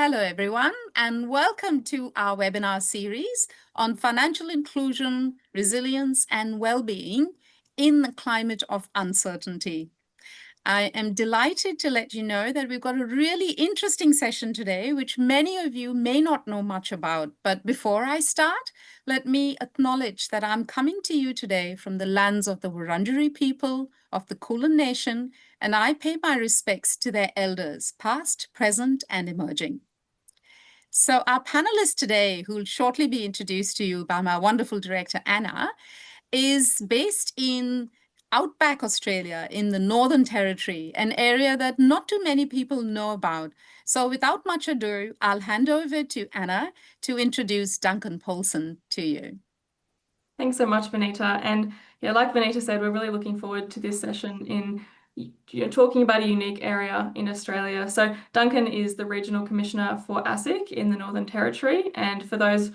Hello, everyone, and welcome to our webinar series on financial inclusion, resilience, and well-being in the climate of uncertainty. I am delighted to let you know that we've got a really interesting session today, which many of you may not know much about. But before I start, let me acknowledge that I'm coming to you today from the lands of the Wurundjeri people of the Kulin Nation, and I pay my respects to their elders, past, present, and emerging. So our panelist today, who will shortly be introduced to you by my wonderful director, Anna, is based in outback Australia in the Northern Territory, an area that not too many people know about. So without much ado, I'll hand over to Anna to introduce Duncan Poulson to you. Thanks so much, Vinita. And yeah, like Vinita said, we're really looking forward to this session in talking about a unique area in Australia. So Duncan is the Regional Commissioner for ASIC in the Northern Territory. And for those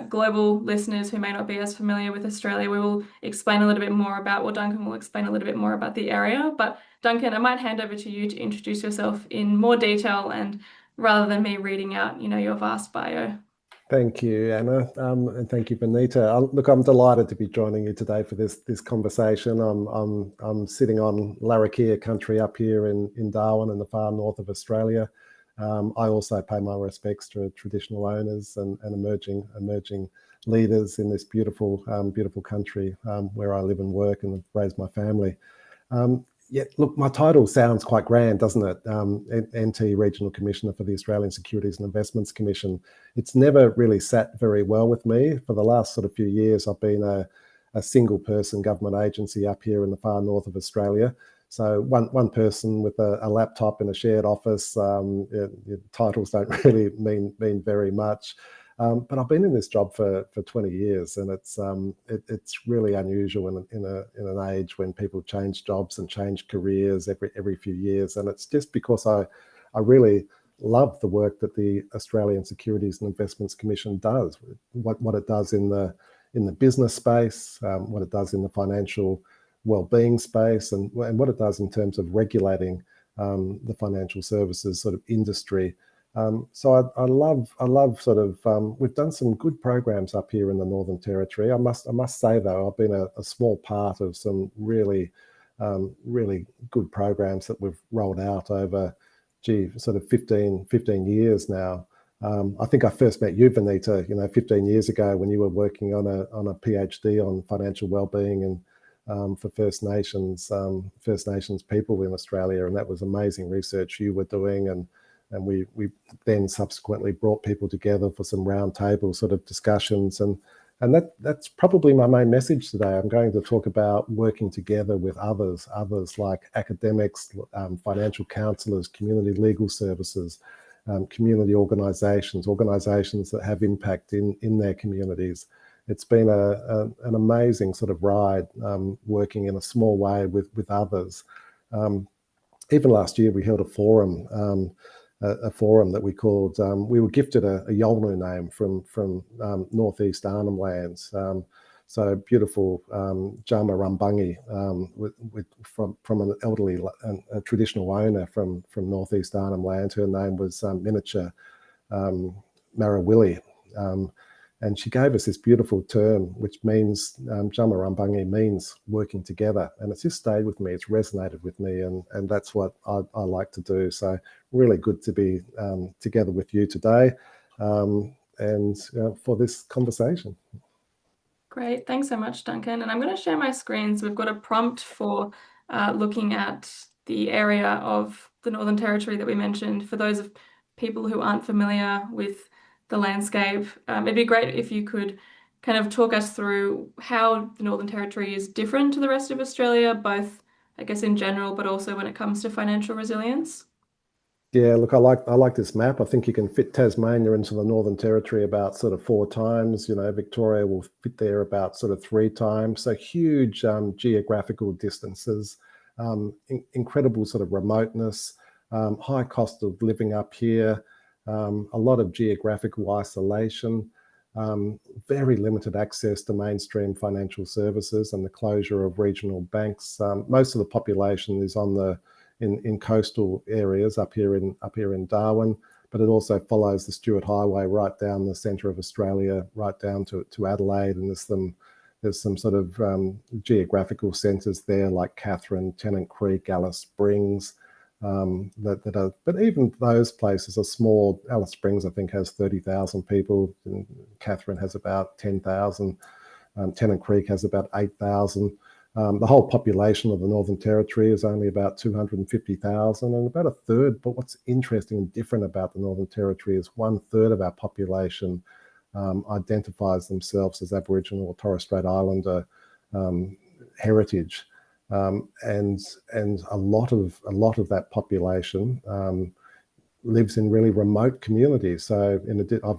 global listeners who may not be as familiar with Australia, we will explain a little bit more about, or Duncan will explain a little bit more about the area. But Duncan, I might hand over to you to introduce yourself in more detail, and rather than me reading out, your vast bio. Thank you, Anna, and thank you, Vinita. Look, I'm delighted to be joining you today for this conversation. I'm sitting on Larrakia country up here in Darwin, in the far north of Australia. I also pay my respects to traditional owners and emerging leaders in this beautiful country where I live and work and raise my family. Yeah, look, my title sounds quite grand, doesn't it? NT Regional Commissioner for the Australian Securities and Investments Commission. It's never really sat very well with me. For the last sort of few years, I've been a single person government agency up here in the far north of Australia. So one person with a laptop in a shared office. Titles don't really mean very much. But I've been in this job for 20 years, and it's really unusual in an age when people change jobs and change careers every few years. And it's just because I really love the work that the Australian Securities and Investments Commission does, what it does in the business space, what it does in the financial wellbeing space, and what it does in terms of regulating the financial services sort of industry. So I love sort of, we've done some good programs up here in the Northern Territory. I must say though, I've been a small part of some really good programs that we've rolled out over, sort of 15 years now. I think I first met you, Vinita, 15 years ago when you were working on a PhD on financial wellbeing and for First Nations people in Australia, and that was amazing research you were doing, and we then subsequently brought people together for some roundtable sort of discussions, and that's probably my main message today. I'm going to talk about working together with others like academics, financial counsellors, community legal services, community organisations that have impact in their communities. It's been an amazing sort of ride, working in a small way with others. Even last year we held a forum that we called, we were gifted a Yolngu name from Northeast Arnhem Lands. So beautiful Jama Rumbangi from an elderly, a traditional owner from Northeast Arnhem Land. Her name was Miniature Marawili. And she gave us this beautiful term, which means, Jama Rumbangi means working together. And it's just stayed with me, it's resonated with me, and that's what I like to do. So really good to be together with you today and for this conversation. Great, thanks so much, Duncan. And I'm going to share my screen. So we've got a prompt for looking at the area of the Northern Territory that we mentioned. For those of people who aren't familiar with the landscape, it'd be great if you could kind of talk us through how the Northern Territory is different to the rest of Australia, both, I guess, in general, but also when it comes to financial resilience. Yeah, look, I like this map. I think you can fit Tasmania into the Northern Territory about sort of 4 times. Victoria will fit there about sort of 3 times. So huge geographical distances, incredible sort of remoteness, high cost of living up here. A lot of geographical isolation, very limited access to mainstream financial services, and the closure of regional banks. Most of the population is in coastal areas up here in Darwin. but it also follows the Stuart Highway right down the centre of Australia, right down to Adelaide, and there's some sort of geographical centres there like Katherine, Tennant Creek, Alice Springs, that are, but even those places are small. Alice Springs, I think, has 30,000 people, and Katherine has about 10,000. Tennant Creek has about 8,000. The whole population of the Northern Territory is only about 250,000, and about a third. But what's interesting and different about the Northern Territory is 1/3 of our population identifies themselves as Aboriginal or Torres Strait Islander heritage, and a lot of that population lives in really remote communities. So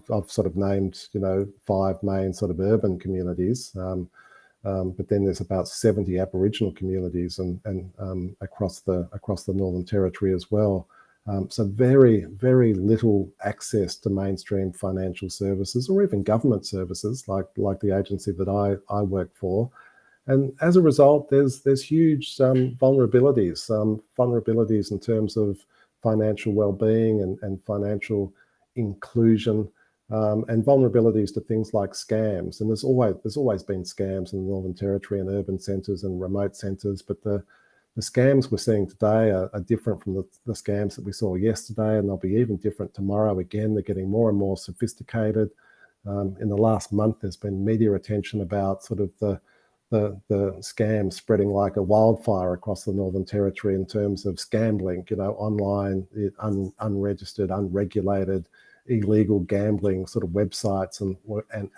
I've sort of named 5 main sort of urban communities. But then there's about 70 Aboriginal communities and across the Northern Territory as well. So very, very little access to mainstream financial services or even government services like the agency that I work for. And as a result, there's huge vulnerabilities in terms of financial well-being and financial inclusion, and vulnerabilities to things like scams. And there's always been scams in the Northern Territory and urban centres and remote centres, but the scams we're seeing today are different from the scams that we saw yesterday, and they'll be even different tomorrow. Again, they're getting more and more sophisticated. In the last month, there's been media attention about sort of the scam spreading like a wildfire across the Northern Territory in terms of scambling, online, unregistered, unregulated, illegal gambling sort of websites and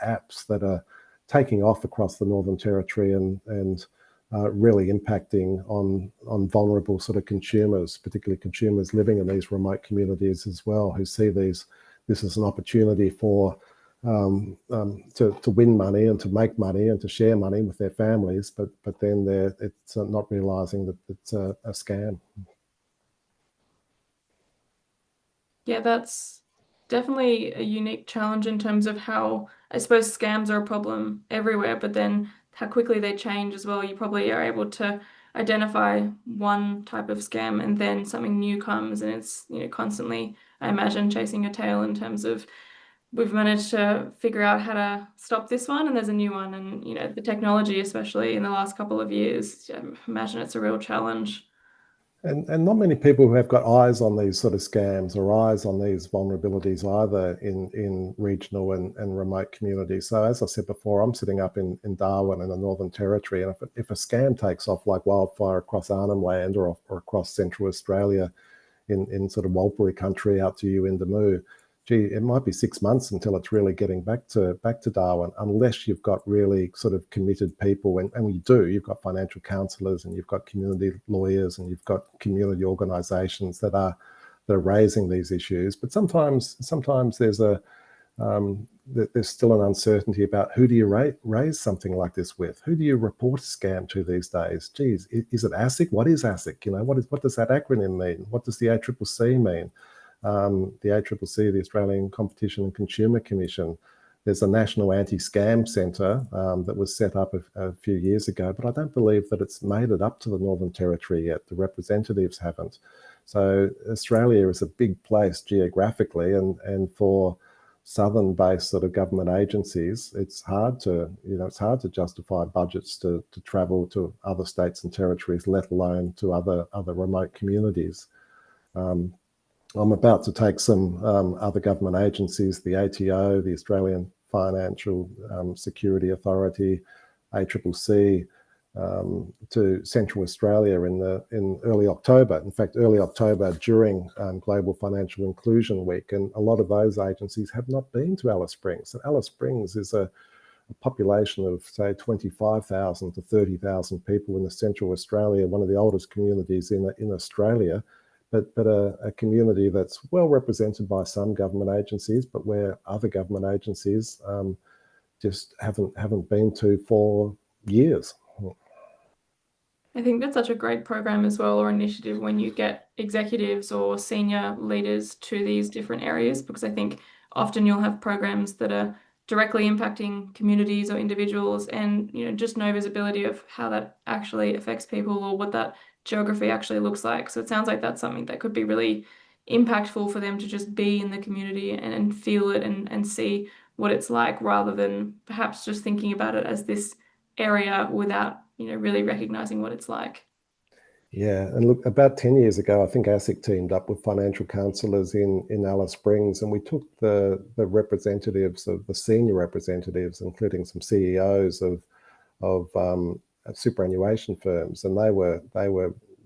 apps that are taking off across the Northern Territory and really impacting on vulnerable sort of consumers, particularly consumers living in these remote communities as well, who see this as an opportunity for to win money and to make money and to share money with their families, but then it's not realising that it's a scam. Yeah, that's definitely a unique challenge in terms of how, I suppose, scams are a problem everywhere, but then how quickly they change as well. You probably are able to identify one type of scam and then something new comes, and it's constantly, I imagine, chasing your tail in terms of we've managed to figure out how to stop this one and there's a new one, and the technology, especially in the last couple of years, I imagine it's a real challenge. And not many people who have got eyes on these sort of scams or eyes on these vulnerabilities either in regional and remote communities. So as I said before, I'm sitting up in Darwin in the Northern Territory, and if a scam takes off like wildfire across Arnhem Land or across Central Australia in sort of Walpuri country out to Yuendamu, gee, it might be 6 months until it's really getting back to Darwin, unless you've got really sort of committed people, and you do. You've got financial counsellors, and you've got community lawyers, and you've got community organisations that are raising these issues. But sometimes there's there's still an uncertainty about who do you raise something like this with? Who do you report a scam to these days? Geez, is it ASIC? What is ASIC? What does that acronym mean? What does the ACCC mean? The ACCC, the Australian Competition and Consumer Commission. There's a National Anti-Scam Centre that was set up a few years ago, but I don't believe that it's made it up to the Northern Territory yet. The representatives haven't. So Australia is a big place geographically, and for southern-based sort of government agencies, it's hard to justify budgets to travel to other states and territories, let alone to other remote communities. I'm about to take some other government agencies, the ATO, the Australian Financial Security Authority, ACCC, to Central Australia in early October. In fact, early October during Global Financial Inclusion Week, and a lot of those agencies have not been to Alice Springs. And Alice Springs is a population of, say, 25,000 to 30,000 people in the Central Australia, one of the oldest communities in Australia. But a community that's well represented by some government agencies, but where other government agencies just haven't been to for years. I think that's such a great program as well, or initiative, when you get executives or senior leaders to these different areas, because I think often you'll have programs that are directly impacting communities or individuals, and just no visibility of how that actually affects people or what that geography actually looks like. So it sounds like that's something that could be really impactful for them to just be in the community and feel it and see what it's like, rather than perhaps just thinking about it as this area without, really recognizing what it's like. Yeah, and look, about 10 years ago, I think ASIC teamed up with financial counsellors in Alice Springs, and we took the representatives of the senior representatives, including some CEOs of superannuation firms, and they were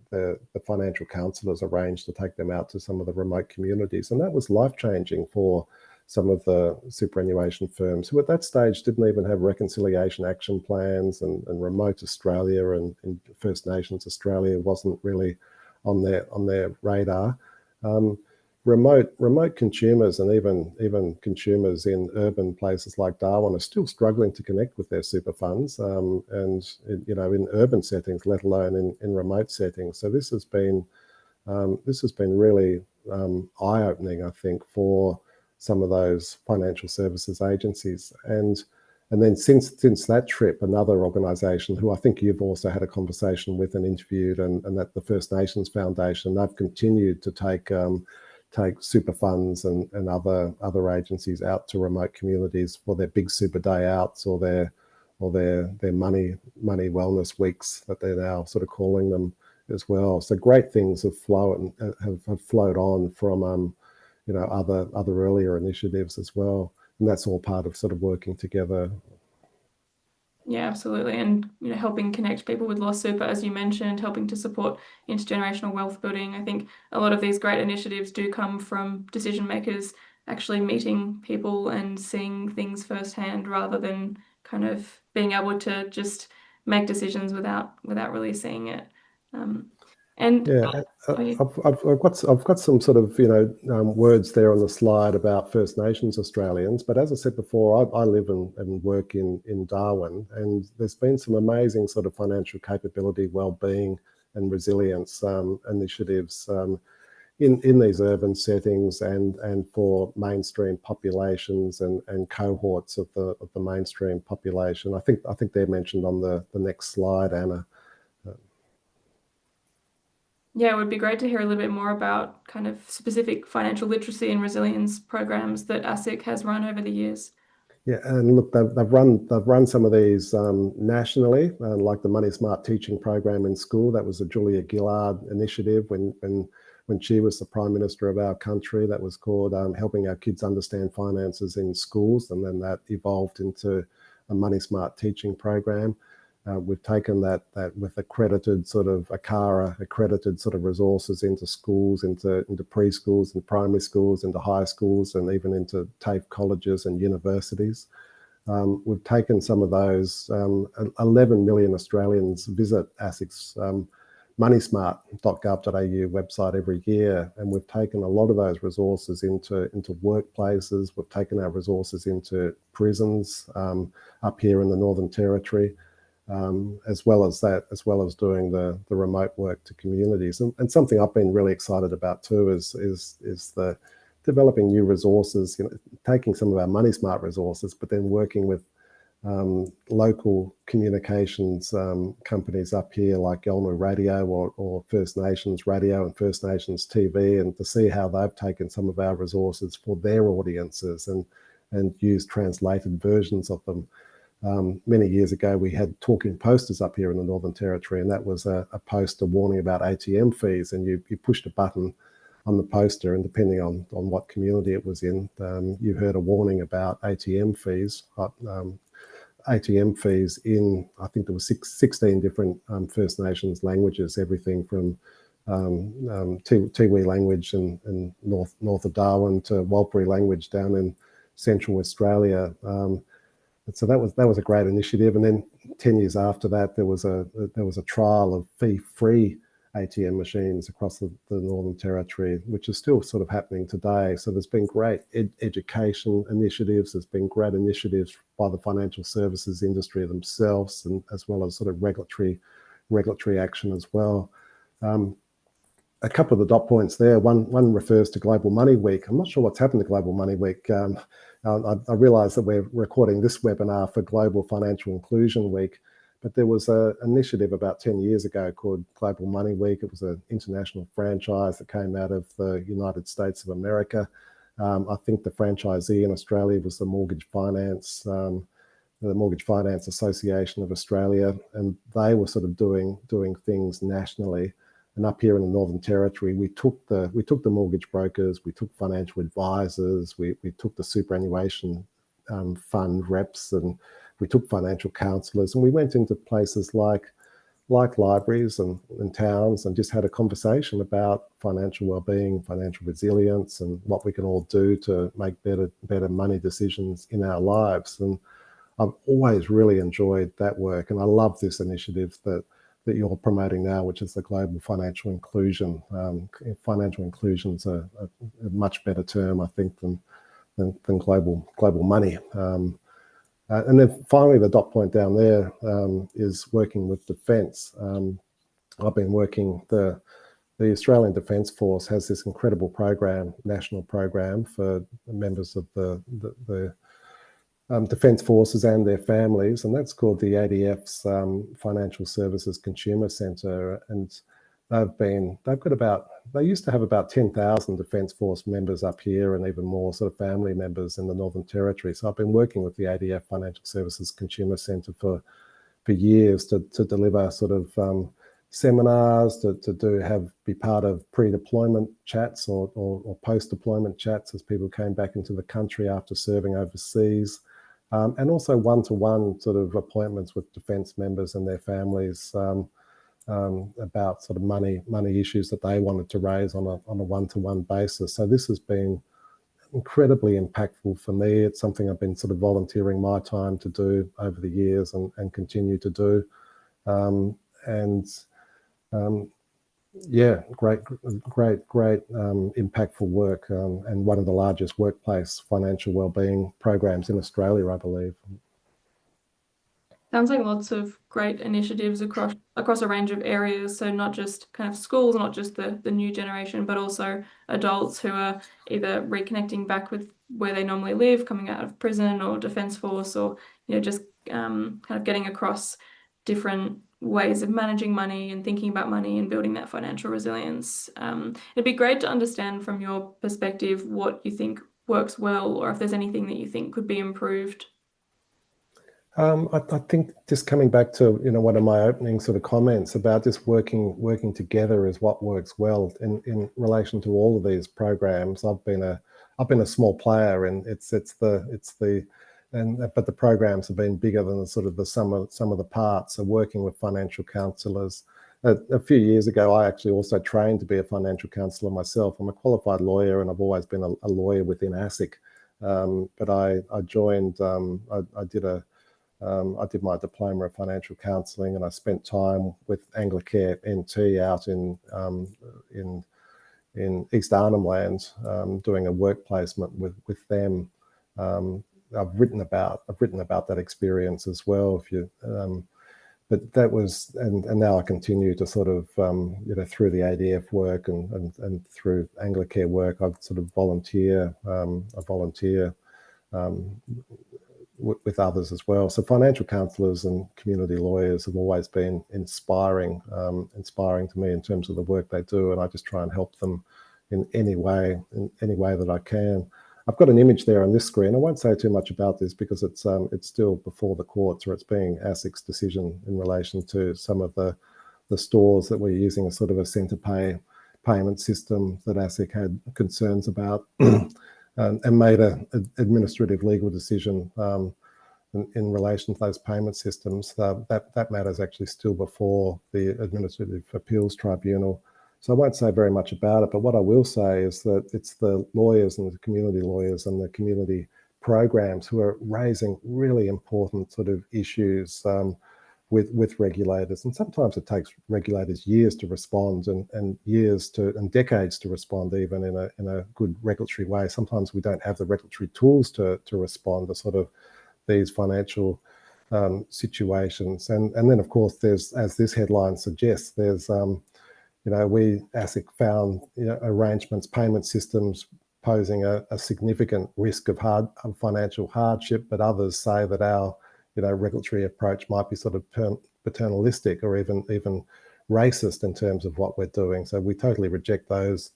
the financial counsellors arranged to take them out to some of the remote communities, and that was life-changing for some of the superannuation firms who at that stage didn't even have reconciliation action plans, and remote Australia and First Nations Australia wasn't really on their radar. Remote consumers and even consumers in urban places like Darwin are still struggling to connect with their super funds, and in urban settings, let alone in remote settings. So this has been really eye-opening, I think, for some of those financial services agencies. And then since that trip, another organisation who I think you've also had a conversation with and interviewed, and that the First Nations Foundation, they've continued to take super funds and other agencies out to remote communities for their big super day outs or their money wellness weeks that they're now sort of calling them as well. So great things have flowed on from other earlier initiatives as well, and that's all part of sort of working together. Yeah, absolutely. And helping connect people with lost super, as you mentioned, helping to support intergenerational wealth building. I think a lot of these great initiatives do come from decision makers actually meeting people and seeing things firsthand, rather than kind of being able to just make decisions without really seeing it. I've got some sort of words there on the slide about First Nations Australians, but as I said before, I live and work in Darwin, and there's been some amazing sort of financial capability, well-being, and resilience initiatives in these urban settings and for mainstream populations and cohorts of the mainstream population. I think they're mentioned on the next slide, Anna. Yeah, it would be great to hear a little bit more about kind of specific financial literacy and resilience programs that ASIC has run over the years. Yeah, and look, they've run some of these nationally, like the Money Smart teaching program in school. That was a Julia Gillard initiative when she was the Prime Minister of our country. That was called Helping Our Kids Understand Finances in Schools, and then that evolved into a Money Smart teaching program. We've taken that with accredited sort of ACARA accredited sort of resources into schools, into preschools and primary schools, into high schools, and even into TAFE colleges and universities. We've taken some of those. 11 million Australians visit ASIC's moneysmart.gov.au website every year, and we've taken a lot of those resources into workplaces. We've taken our resources into prisons up here in the Northern Territory. As well as doing the remote work to communities, and something I've been really excited about too is the developing new resources. Taking some of our Money Smart resources, but then working with local communications companies up here like Yolngu Radio or First Nations Radio and First Nations TV, and to see how they've taken some of our resources for their audiences and used translated versions of them. Many years ago, we had talking posters up here in the Northern Territory, and that was a poster warning about ATM fees, and you pushed a button on the poster, and depending on what community it was in, you heard a warning about ATM fees. ATM fees in, I think there was 16 different First Nations languages, everything from Tiwi language in north of Darwin to Warlpiri language down in Central Australia. So that was a great initiative, and then 10 years after that, there was a trial of fee-free ATM machines across the Northern Territory, which is still sort of happening today. So there's been great education initiatives. There's been great initiatives by the financial services industry themselves, and as well as sort of regulatory action as well. A couple of the dot points there. One refers to Global Money Week. I'm not sure what's happened to Global Money Week. I realise that we're recording this webinar for Global Financial Inclusion Week, But there was an initiative about 10 years ago called Global Money Week. It was an international franchise that came out of the United States of America. I think the franchisee in Australia was the Mortgage Finance Association of Australia, and they were sort of doing things nationally. And up here in the Northern Territory, we took the mortgage brokers, we took financial advisors, we took the superannuation fund reps, and we took financial counsellors, and we went into places like libraries and towns and just had a conversation about financial wellbeing, financial resilience, and what we can all do to make better money decisions in our lives. And I've always really enjoyed that work, and I love this initiative that you're promoting now, which is the Global Financial Inclusion. Financial inclusion's a much better term, I think, than global money. And then finally, the dot point down there is working with Defence. I've been working, the Australian Defence Force has this incredible program, national program for members of the Defence Forces and their families, and that's called the ADF's Financial Services Consumer Centre. And they used to have about 10,000 Defence Force members up here, and even more sort of family members in the Northern Territory. So I've been working with the ADF Financial Services Consumer Centre for years to deliver sort of seminars, to be part of pre-deployment chats or post-deployment chats as people came back into the country after serving overseas. And also one-to-one sort of appointments with Defence members and their families about sort of money issues that they wanted to raise on a one-to-one basis. So this has been incredibly impactful for me. It's something I've been sort of volunteering my time to do over the years and continue to do. Yeah, great, impactful work, and one of the largest workplace financial wellbeing programs in Australia, I believe. Sounds like lots of great initiatives across a range of areas. So not just kind of schools, not just the new generation, but also adults who are either reconnecting back with where they normally live, coming out of prison or Defence Force, or just kind of getting across different ways of managing money and thinking about money and building that financial resilience. It'd be great to understand from your perspective what you think works well, or if there's anything that you think could be improved. I think just coming back to one of my opening sort of comments about just working together is what works well in relation to all of these programs. I've been a small player, and but the programs have been bigger than the sum of the parts. So working with financial counsellors. A few years ago, I actually also trained to be a financial counsellor myself. I'm a qualified lawyer, and I've always been a lawyer within ASIC. But I joined. I did my diploma of financial counselling, and I spent time with Anglicare NT out in East Arnhem Land, doing a work placement with them. I've written about that experience as well. But that was, and now I continue to sort of through the ADF work and through Anglicare work, I've sort of volunteer. With others as well. So financial counsellors and community lawyers have always been inspiring to me in terms of the work they do, and I just try and help them in any way that I can. I've got an image there on this screen. I won't say too much about this because it's still before the courts, or it's being ASIC's decision in relation to some of the stores that we're using as sort of a centre payment system that ASIC had concerns about. And made an administrative legal decision in relation to those payment systems. That matter is actually still before the Administrative Appeals Tribunal. So I won't say very much about it, but what I will say is that it's the lawyers and the community lawyers and the community programs who are raising really important sort of issues with regulators, and sometimes it takes regulators years to respond and decades to respond, even in a good regulatory way. Sometimes we don't have the regulatory tools to respond to sort of these financial situations. And then of course there's, as this headline suggests, there's we ASIC found arrangements, payment systems posing a significant risk of financial hardship, but others say that our regulatory approach might be sort of paternalistic or even racist in terms of what we're doing. So we totally reject those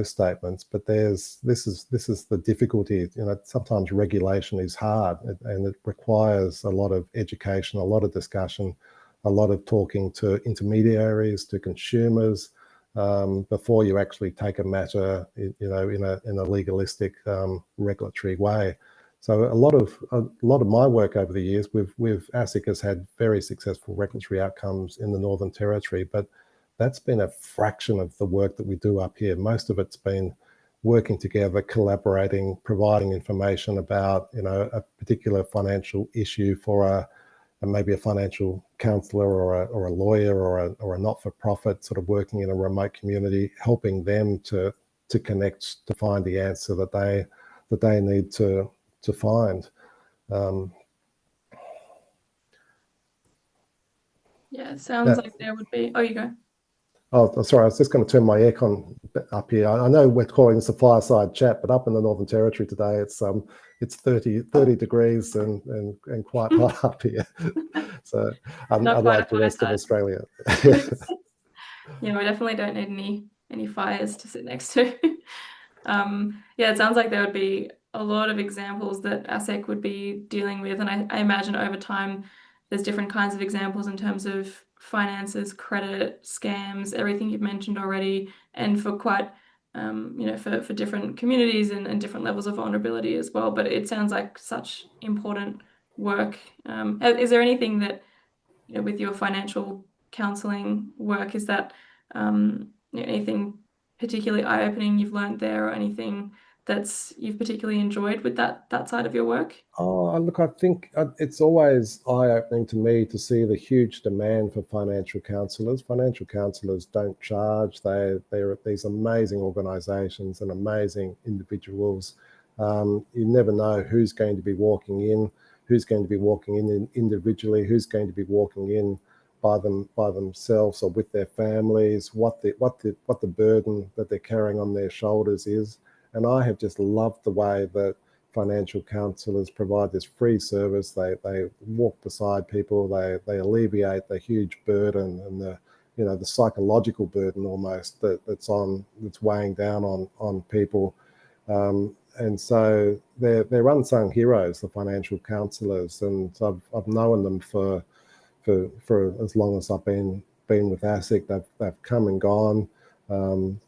statements. But this is the difficulty. Sometimes regulation is hard, and it requires a lot of education, a lot of discussion, a lot of talking to intermediaries, to consumers, before you actually take a matter, in a legalistic regulatory way. So a lot of my work over the years with ASIC has had very successful regulatory outcomes in the Northern Territory, but that's been a fraction of the work that we do up here. Most of it's been working together, collaborating, providing information about a particular financial issue for maybe a financial counsellor or a lawyer or a not-for-profit, sort of working in a remote community, helping them to connect, to find the answer that they need to find. Yeah, it sounds like there would be. Oh, you go. Oh, sorry, I was just going to turn my aircon up here. I know we're calling this a fireside chat, but up in the Northern Territory today, it's 30 degrees and quite hot up here. So unlike the rest of Australia. Yeah, we definitely don't need any fires to sit next to. Yeah, it sounds like there would be a lot of examples that ASIC would be dealing with, and I imagine over time there's different kinds of examples in terms of finances, credit, scams, everything you've mentioned already, and for quite for different communities and different levels of vulnerability as well. But it sounds like such important work. Is there anything that with your financial counselling work, is that anything particularly eye-opening you've learned there, or anything you've particularly enjoyed with that side of your work? Oh, look, I think it's always eye-opening to me to see the huge demand for financial counsellors. Financial counsellors don't charge. They're these amazing organisations and amazing individuals. You never know who's going to be walking in individually, who's going to be walking in by themselves or with their families, what the burden that they're carrying on their shoulders is. And I have just loved the way that financial counsellors provide this free service. They walk beside people. They alleviate the huge burden and the psychological burden almost that's weighing down on people. And so they're unsung heroes, the financial counsellors, and I've known them for as long as I've been with ASIC. They've come and gone.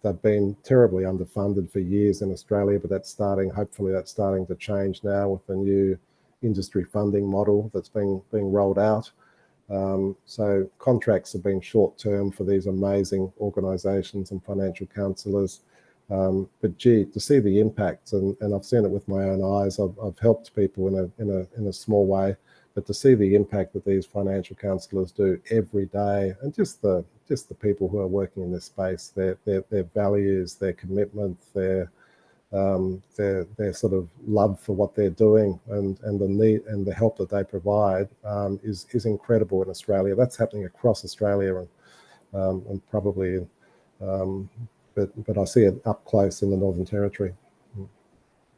They've been terribly underfunded for years in Australia, but hopefully that's starting to change now with the new industry funding model that's being rolled out. So contracts have been short term for these amazing organisations and financial counsellors. But gee, to see the impact, and I've seen it with my own eyes. I've helped people in a small way, but to see the impact that these financial counsellors do every day, and just the people who are working in this space, their values, their commitment, their sort of love for what they're doing, and the need and the help that they provide is incredible in Australia. That's happening across Australia, and probably. But I see it up close in the Northern Territory.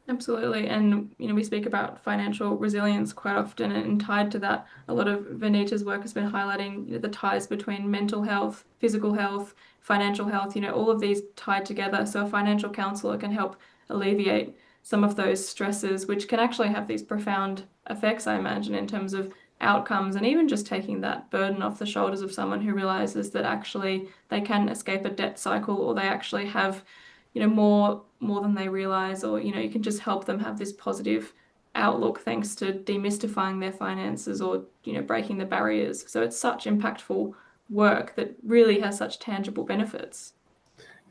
Absolutely. And we speak about financial resilience quite often, and tied to that, a lot of Vinita's work has been highlighting the ties between mental health, physical health, financial health, all of these tied together. So a financial counsellor can help alleviate some of those stresses, which can actually have these profound effects, I imagine, in terms of outcomes, and even just taking that burden off the shoulders of someone who realizes that actually they can escape a debt cycle, or they actually have more than they realize, or you can just help them have this positive outlook thanks to demystifying their finances, or breaking the barriers. So it's such impactful work that really has such tangible benefits.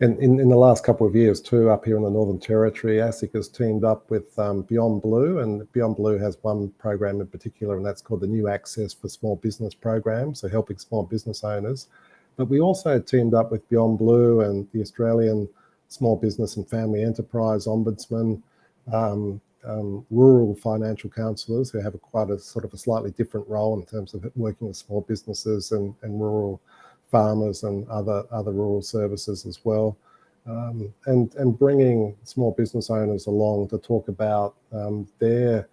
And in the last couple of years too, up here in the Northern Territory, ASIC has teamed up with Beyond Blue, and Beyond Blue has one program in particular, and that's called the New Access for Small Business program, so helping small business owners. But we also teamed up with Beyond Blue and the Australian Small Business and Family Enterprise Ombudsman, rural financial counsellors who have quite a sort of a slightly different role in terms of working with small businesses and rural farmers and other rural services as well, and bringing small business owners along to talk about their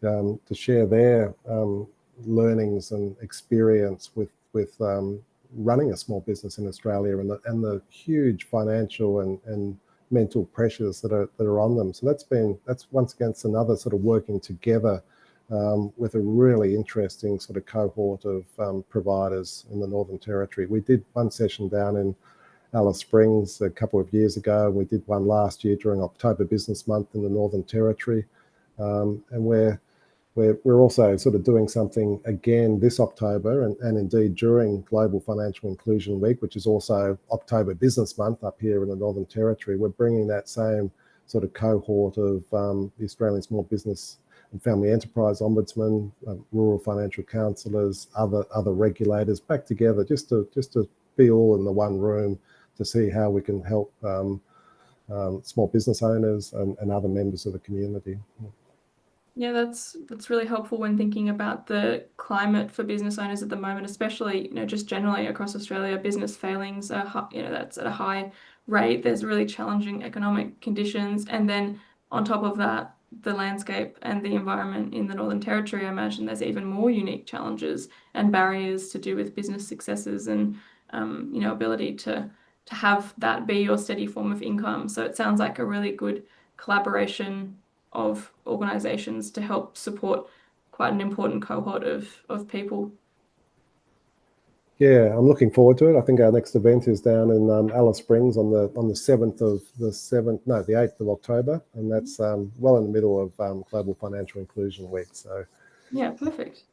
to share their learnings and experience with running a small business in Australia and the huge financial and mental pressures that are on them. So that's once again another sort of working together with a really interesting sort of cohort of providers in the Northern Territory. We did one session down in Alice Springs a couple of years ago. We did one last year during October Business Month in the Northern Territory, and we're also sort of doing something again this October and indeed during Global Financial Inclusion Week, which is also October Business Month up here in the Northern Territory. We're bringing that same sort of cohort of the Australian Small Business and Family Enterprise Ombudsman, rural financial counsellors, other regulators back together just to be all in the one room to see how we can help small business owners and other members of the community. Yeah, that's really helpful when thinking about the climate for business owners at the moment, especially, just generally across Australia. Business failings are, that's at a high rate. There's really challenging economic conditions, and then on top of that, the landscape and the environment in the Northern Territory, I imagine there's even more unique challenges and barriers to do with business successes and ability to have that be your steady form of income. So it sounds like a really good collaboration of organisations to help support quite an important cohort of people. Yeah, I'm looking forward to it. I think our next event is down in Alice Springs on the 8th of October, and that's well in the middle of Global Financial Inclusion Week. So yeah, perfect.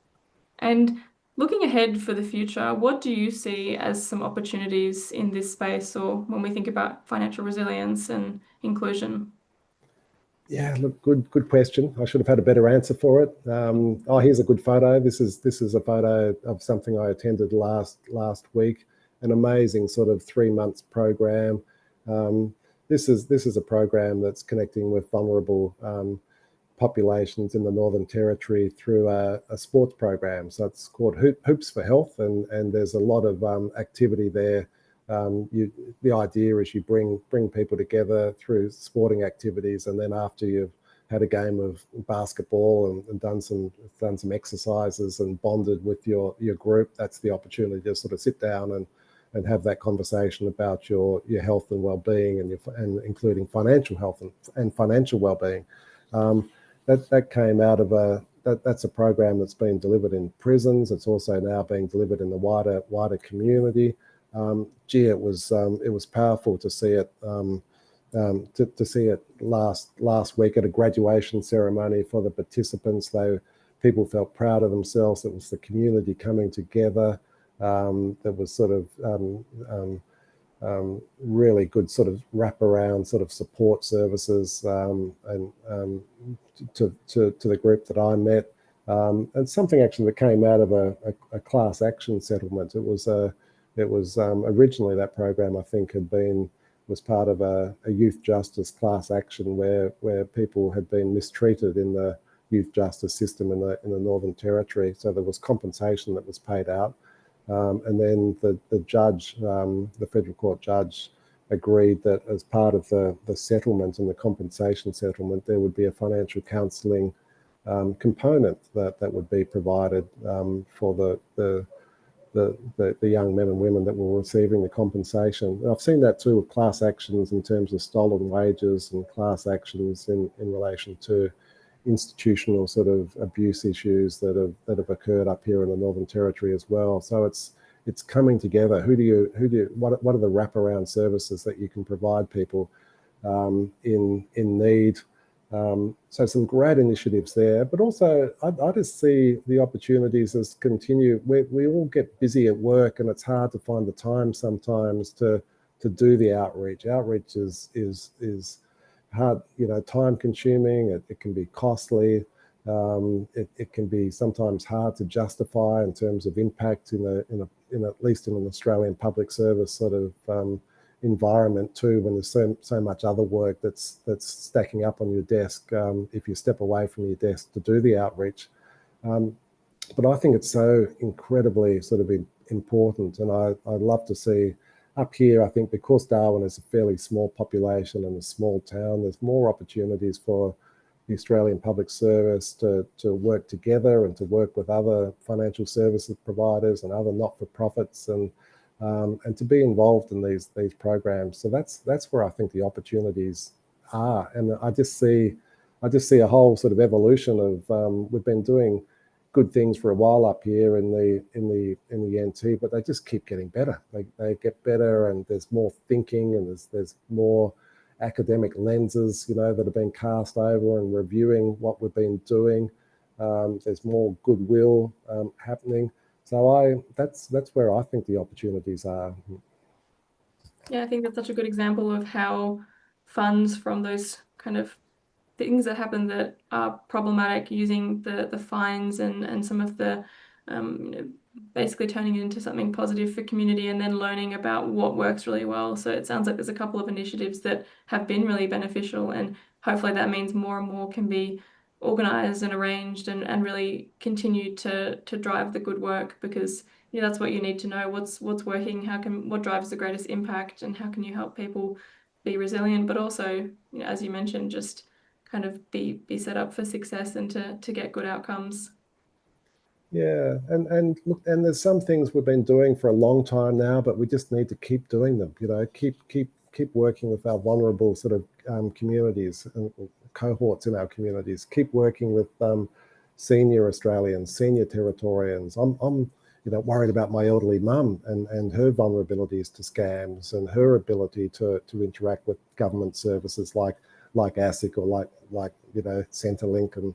And looking ahead for the future, what do you see as some opportunities in this space, or when we think about financial resilience and inclusion? Yeah, look, good question. I should have had a better answer for it. Here's a good photo. This is a photo of something I attended last week. An amazing sort of 3 months program. This is a program that's connecting with vulnerable populations in the Northern Territory through a sports program. So it's called Hoops for Health, and there's a lot of activity there. The idea is you bring people together through sporting activities, and then after you've had a game of basketball and done some exercises and bonded with your group, that's the opportunity to sort of sit down and have that conversation about your health and well-being and including financial health and financial well-being. That came out of that's a program that's been delivered in prisons. It's also now being delivered in the wider community. It was powerful to see it to see it last week at a graduation ceremony for the participants. People felt proud of themselves. It was the community coming together. That was sort of really good sort of wraparound sort of support services and to the group that I met. And something actually that came out of a class action settlement. It was originally that program, I think, was part of a youth justice class action where people had been mistreated in the youth justice system in the Northern Territory. So there was compensation that was paid out. And then the judge, the federal court judge, agreed that as part of the settlement and the compensation settlement, there would be a financial counselling component that would be provided for the young men and women that were receiving the compensation. And I've seen that too with class actions in terms of stolen wages and class actions in relation to institutional sort of abuse issues that have occurred up here in the Northern Territory as well. So it's coming together. What are the wraparound services that you can provide people in need? So some great initiatives there, but also I just see the opportunities as continue. We all get busy at work, and it's hard to find the time sometimes to do the outreach. Outreach is hard, time consuming. It can be costly. It can be sometimes hard to justify in terms of impact in at least in an Australian public service sort of environment too, when there's so much other work that's stacking up on your desk if you step away from your desk to do the outreach. But I think it's so incredibly sort of important, and I'd love to see up here. I think because Darwin is a fairly small population and a small town, there's more opportunities for the Australian Public Service to work together and to work with other financial services providers and other not-for-profits and to be involved in these programs. So that's where I think the opportunities are, and I just see a whole sort of evolution of we've been doing good things for a while up here in the NT, but they just keep getting better. They get better, and there's more thinking, and there's more academic lenses, you know, that have been cast over and reviewing what we've been doing. There's more goodwill happening. So that's where I think the opportunities are. Yeah, I think that's such a good example of how funds from those kind of things that happen that are problematic, using the fines and some of the basically turning it into something positive for community, and then learning about what works really well. So it sounds like there's a couple of initiatives that have been really beneficial, and hopefully that means more and more can be organized and arranged and really continue to drive the good work, because that's what you need to know, what's working, what drives the greatest impact, and how can you help people be resilient, but also, as you mentioned, just kind of be set up for success and to get good outcomes. Yeah, and look, and there's some things we've been doing for a long time now, but we just need to keep doing them. Keep working with our vulnerable sort of communities and cohorts in our communities. Keep working with senior Australians, senior Territorians. I'm worried about my elderly mum and her vulnerabilities to scams and her ability to interact with government services like ASIC or like Centrelink and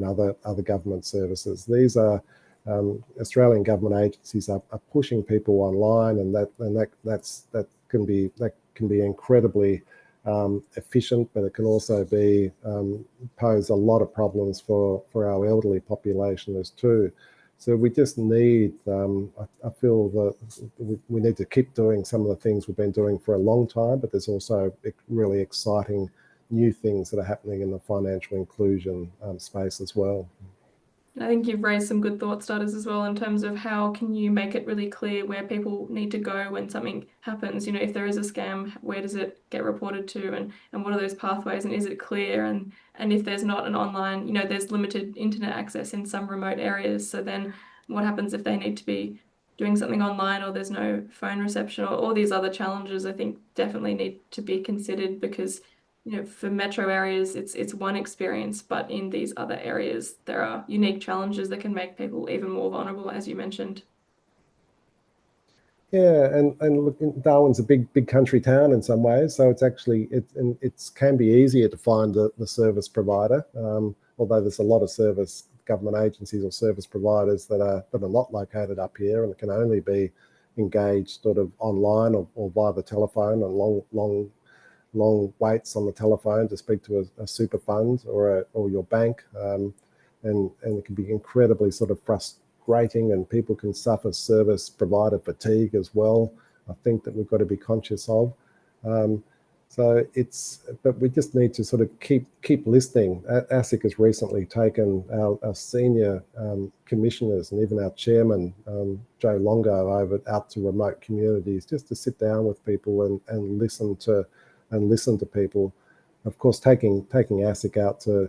other government services. These are Australian government agencies are pushing people online, and that can be incredibly efficient, but it can also be pose a lot of problems for our elderly population as too. So we just need, I feel that we need to keep doing some of the things we've been doing for a long time, but there's also really exciting new things that are happening in the financial inclusion space as well. I think you've raised some good thought starters as well, in terms of how can you make it really clear where people need to go when something happens. If there is a scam, where does it get reported to, and what are those pathways, and is it clear? And if there's not an online, there's limited internet access in some remote areas. So then what happens if they need to be doing something online, or there's no phone reception, or all these other challenges I think definitely need to be considered, because for metro areas, it's one experience, but in these other areas, there are unique challenges that can make people even more vulnerable, as you mentioned. Yeah, and look, Darwin's a big country town in some ways, so it's actually it can be easier to find the service provider. Although there's a lot of government agencies or service providers that are not located up here, and can only be engaged sort of online or via the telephone, and long waits on the telephone to speak to a super fund or your bank, and it can be incredibly sort of frustrating, and people can suffer service provider fatigue as well. I think that we've got to be conscious of. But we just need to sort of keep listening. ASIC has recently taken our senior commissioners and even our chairman, Joe Longo, out to remote communities just to sit down with people and listen to people. Of course, taking ASIC out to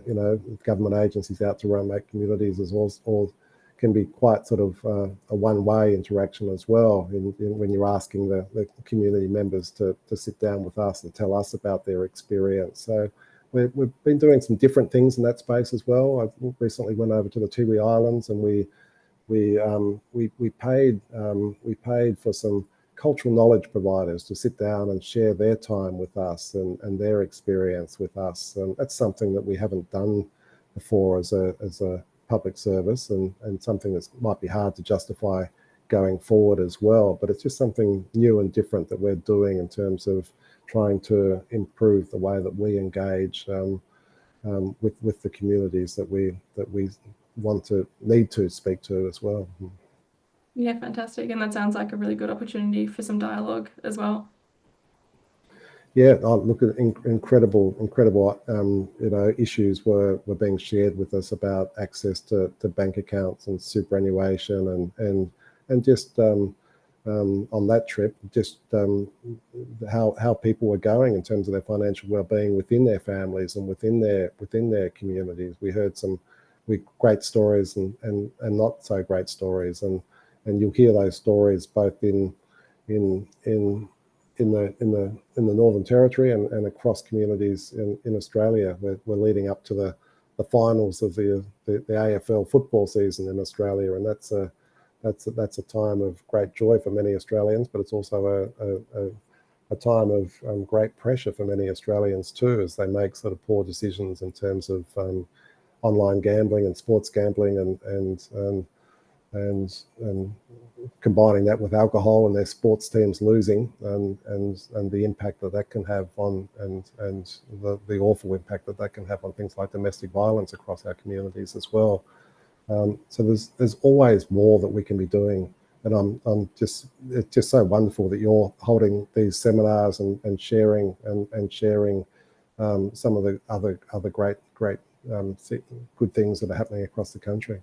government agencies out to remote communities is all can be quite sort of a one-way interaction as well. When you're asking the community members to sit down with us and tell us about their experience. So we've been doing some different things in that space as well. I recently went over to the Tiwi Islands, and we paid for some cultural knowledge providers to sit down and share their time with us and their experience with us. And that's something that we haven't done before as a public service, and something that might be hard to justify going forward as well. But it's just something new and different that we're doing in terms of trying to improve the way that we engage with the communities that we need to speak to as well. Yeah, fantastic. And that sounds like a really good opportunity for some dialogue as well. Yeah, look at incredible issues were being shared with us about access to bank accounts and superannuation and just on that trip, just how people were going in terms of their financial well-being within their families and within their communities. We heard some great stories and not so great stories, and you'll hear those stories both in the Northern Territory and across communities in Australia. We're leading up to the finals of the AFL football season in Australia, and that's a time of great joy for many Australians, but it's also a time of great pressure for many Australians too, as they make sort of poor decisions in terms of online gambling and sports gambling and combining that with alcohol and their sports teams losing and the impact that can have on and the awful impact that can have on things like domestic violence across our communities as well. So there's always more that we can be doing, and it's just so wonderful that you're holding these seminars and sharing some of the other great good things that are happening across the country.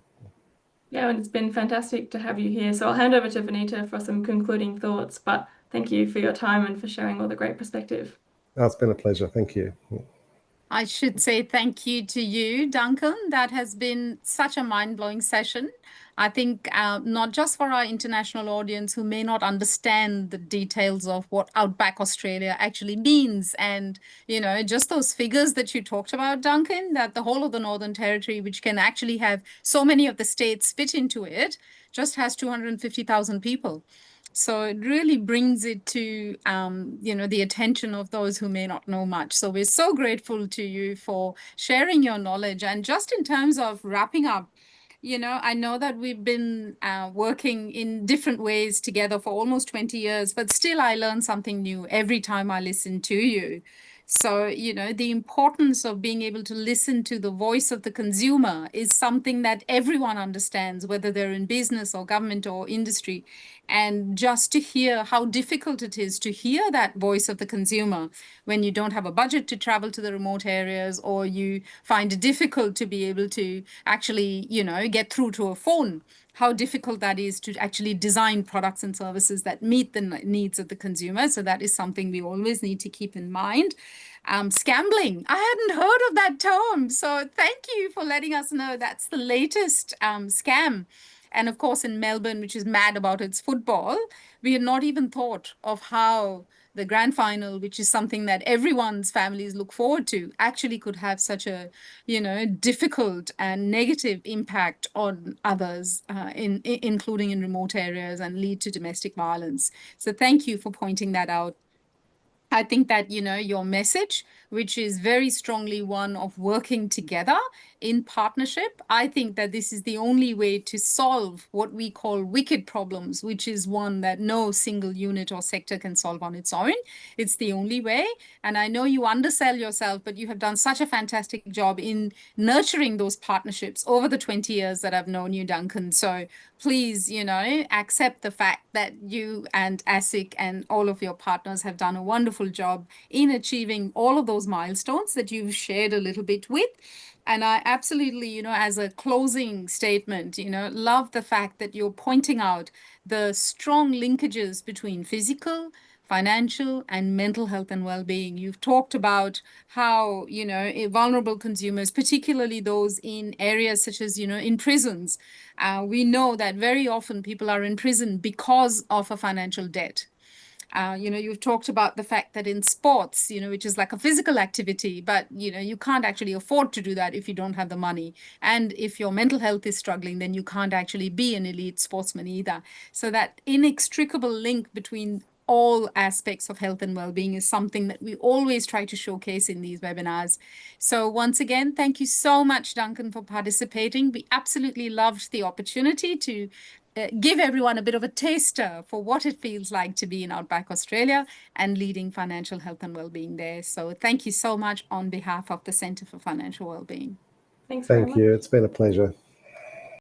Yeah, and it's been fantastic to have you here. So I'll hand over to Vinita for some concluding thoughts, but thank you for your time and for sharing all the great perspective. Oh, it's been a pleasure. Thank you. I should say thank you to you, Duncan. That has been such a mind-blowing session. I think not just for our international audience who may not understand the details of what Outback Australia actually means. And, just those figures that you talked about, Duncan, that the whole of the Northern Territory, which can actually have so many of the states fit into it, just has 250,000 people. So it really brings it to, the attention of those who may not know much. So we're so grateful to you for sharing your knowledge. And just in terms of wrapping up, I know that we've been working in different ways together for almost 20 years, but still I learn something new every time I listen to you. So, the importance of being able to listen to the voice of the consumer is something that everyone understands, whether they're in business or government or industry. And just to hear how difficult it is to hear that voice of the consumer when you don't have a budget to travel to the remote areas, or you find it difficult to be able to actually, get through to a phone, how difficult that is to actually design products and services that meet the needs of the consumer. So that is something we always need to keep in mind. Scambling, I hadn't heard of that term. So thank you for letting us know that's the latest scam. And of course, in Melbourne, which is mad about its football, we had not even thought of how the grand final, which is something that everyone's families look forward to, actually could have such a, difficult and negative impact on others, including in remote areas, and lead to domestic violence. So thank you for pointing that out. I think that, your message, which is very strongly one of working together in partnership, I think that this is the only way to solve what we call wicked problems, which is one that no single unit or sector can solve on its own. It's the only way. And I know you undersell yourself, but you have done such a fantastic job in nurturing those partnerships over the 20 years that I've known you, Duncan. So please, accept the fact that you and ASIC and all of your partners have done a wonderful job in achieving all of those milestones that you've shared a little bit with. And I absolutely, as a closing statement, love the fact that you're pointing out the strong linkages between physical, financial, and mental health and well-being. You've talked about how, vulnerable consumers, particularly those in areas such as, in prisons, we know that very often people are in prison because of a financial debt. You've talked about the fact that in sports, which is like a physical activity, but, you can't actually afford to do that if you don't have the money. And if your mental health is struggling, then you can't actually be an elite sportsman either. So that inextricable link between all aspects of health and well-being is something that we always try to showcase in these webinars. So once again, thank you so much, Duncan, for participating. We absolutely loved the opportunity to give everyone a bit of a taster for what it feels like to be in Outback Australia and leading financial health and well-being there. So thank you so much on behalf of the Centre for Financial Wellbeing. Thanks very much. Thank you. It's been a pleasure.